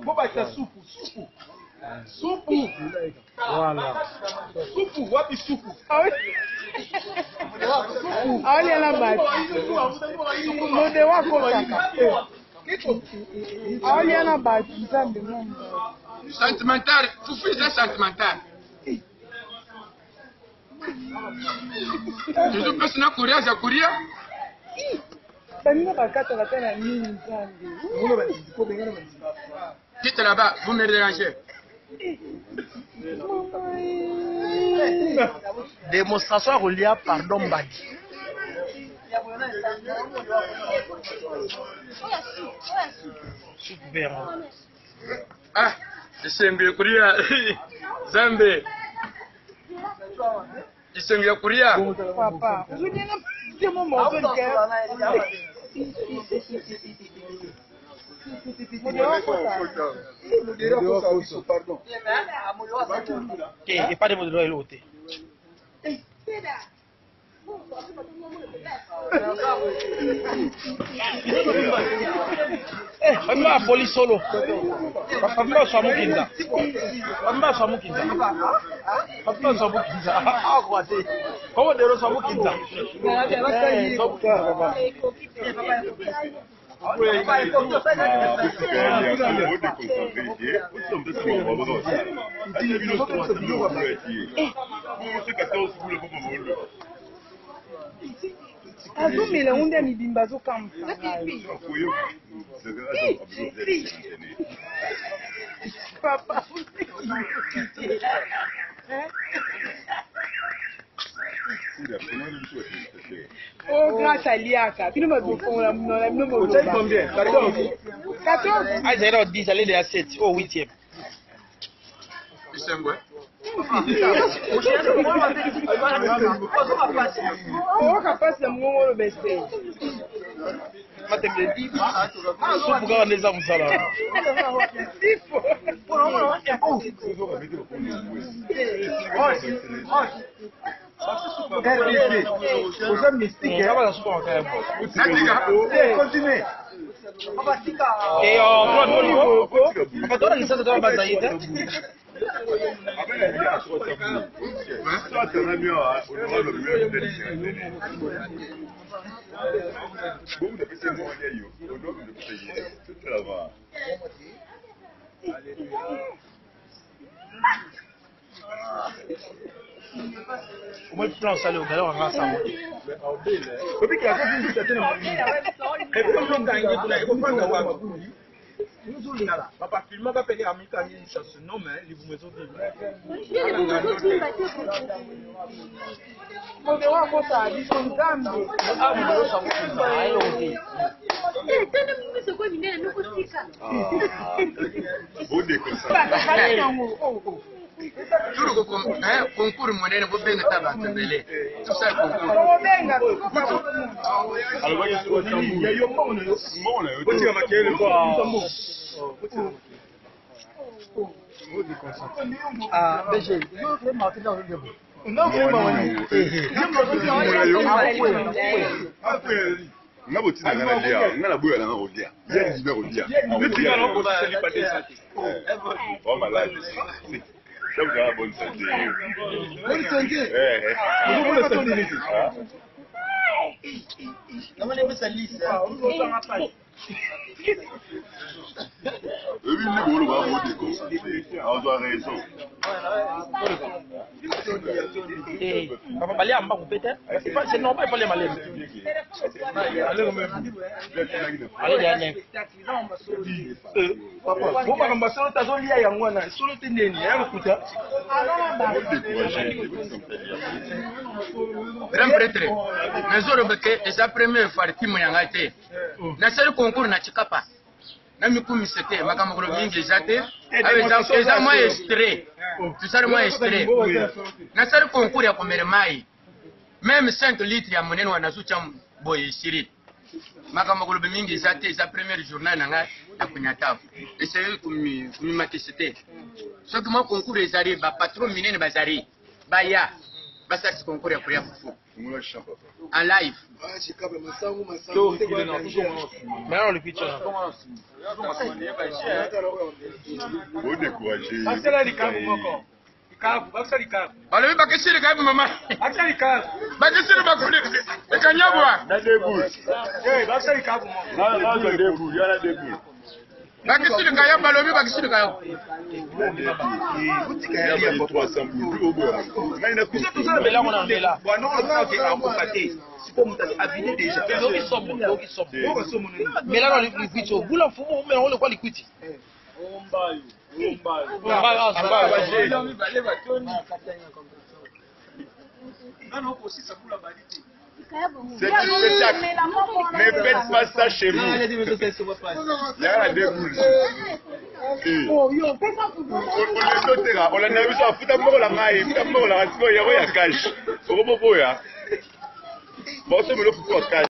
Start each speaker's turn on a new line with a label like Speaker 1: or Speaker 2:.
Speaker 1: Boba ta supu. Supu.
Speaker 2: Voilà.
Speaker 1: Supu, wapi supu?
Speaker 3: Olha na base. Mode wako kaka. Olha na base, nzambe Mungu.
Speaker 4: Sentimental, fufu est sentimental. Tu peux se courir, ça courir.
Speaker 3: Banina bakata batana nini nzambe.
Speaker 4: Quitte là-bas, vous me dérangez.
Speaker 2: Démonstration à Rolia, pardon, Badi. Super.
Speaker 4: Ah, isembe kuria. Zambe. Isembe kuria.
Speaker 3: Papa, vous n'avez pas mon mot de cœur.
Speaker 1: Pardon.
Speaker 2: Et pas de modèle de l'autre. Papa, police solo. Papa, soit Mukinda. Papa, soit Mukinda. Papa, soit Mukinda. Ah, quoi, c'est. Comment dire soit Mukinda?
Speaker 3: Azumile unde mibimba zo kampa. Papa. Oh, grâce à Liaka. Puis nous m'avons fait
Speaker 1: Combien? 14.
Speaker 2: Ah, 0-10, allez de 7 au 8e.
Speaker 4: Isembe.
Speaker 3: Oh, capaz de mon le best.
Speaker 2: Supu kama neza msala.
Speaker 1: Vous êtes mystique.
Speaker 2: Ça va la supu encore.
Speaker 1: Continuez.
Speaker 2: Et on doit niveau. Papa toi ni sasa baba zaidi. Comment tu prends ça le gars on va ça.
Speaker 1: Depuis qu'il y a une certaine papa filma va payer à mi-temps une chanson non mais les vous maison
Speaker 3: Mode wako sa biso nzambe.
Speaker 2: Ah, vous ça vous aïe oté.
Speaker 5: Eh, tena mimi soko minene nokosika.
Speaker 1: Bode comme ça.
Speaker 4: Toujours concours monnaie, vous venez à battre. Tout ça concours.
Speaker 1: Alors, il y a eu un monde. Tu vas maquiller le corps.
Speaker 2: Ah, BG, je vais marquer dans le début.
Speaker 1: Non, vraiment. Nga botina ngana lia ngana boya na rodia ya dibe rodia botina no ko seli pate santé oh malade c'est ça bonne santé bonne santé bonne santé
Speaker 2: na mane pesa lisa
Speaker 1: oui ni bolo ba mo de comme ça on doit raison
Speaker 2: eh papa bali amba ko peut-être c'est normal pas les malais allez dernier
Speaker 1: papa bon ba mbasolo tazo lia yango na solo te neni ya kuta
Speaker 4: Grand prêtre, mais orobeke c'est la première fois que moi ngate. Na sel concours na chikapa. Na mikumi c'était makambo mingi zate. Avec ça moi extrait. Tu sais moi extrait. Na sel concours ya komere mai. Même 5 litres ya monene wanazucha boy siri. Makambo mingi zate za première journée na ngate ya kunyatafu. Essayer kumi makisete. Ce que moi concours ezari ba patron minene bazari. Baya basalisi concours ya kolia fufu en live
Speaker 2: Maintenant, le pitch.
Speaker 4: balobi bakesili kayebu mama bakesili bakuli ekanyabwa bakesili kayo balobi bakesili kayo
Speaker 2: Mais là, on en est là. Mais là, on le pitch. Vous l'en fumez, mais on le quoi, le pitch.
Speaker 1: C'est du spectacle. Ne faites pas ça chez vous. Il y a des boules. On a vu ça. Fouta moko la maille. Fouta moko la rasiko. Il y a cash. Bon, c'est le coup de cash.